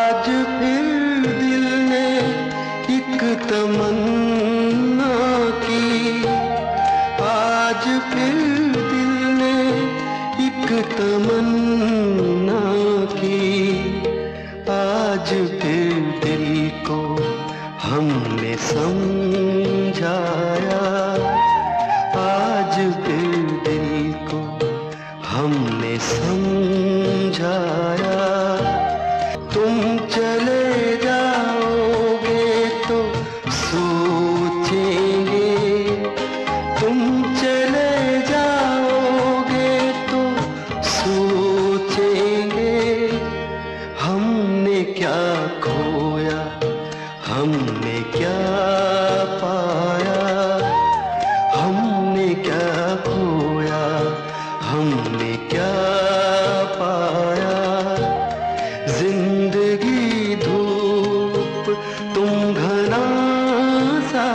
आज फिर दिल ने एक तमन्ना की, आज फिर दिल ने एक तमन्ना की, आज फिर दिल को हमने समझाया, आज फिर दिल को हमने समझाया। तुम चले जाओगे तो सोचेंगे, तुम चले जाओगे तो सोचेंगे, हमने क्या खोया, हमने क्या पाया, हमने क्या खोया, हमने क्या पाया। जिंदगी धूप तुम घना सा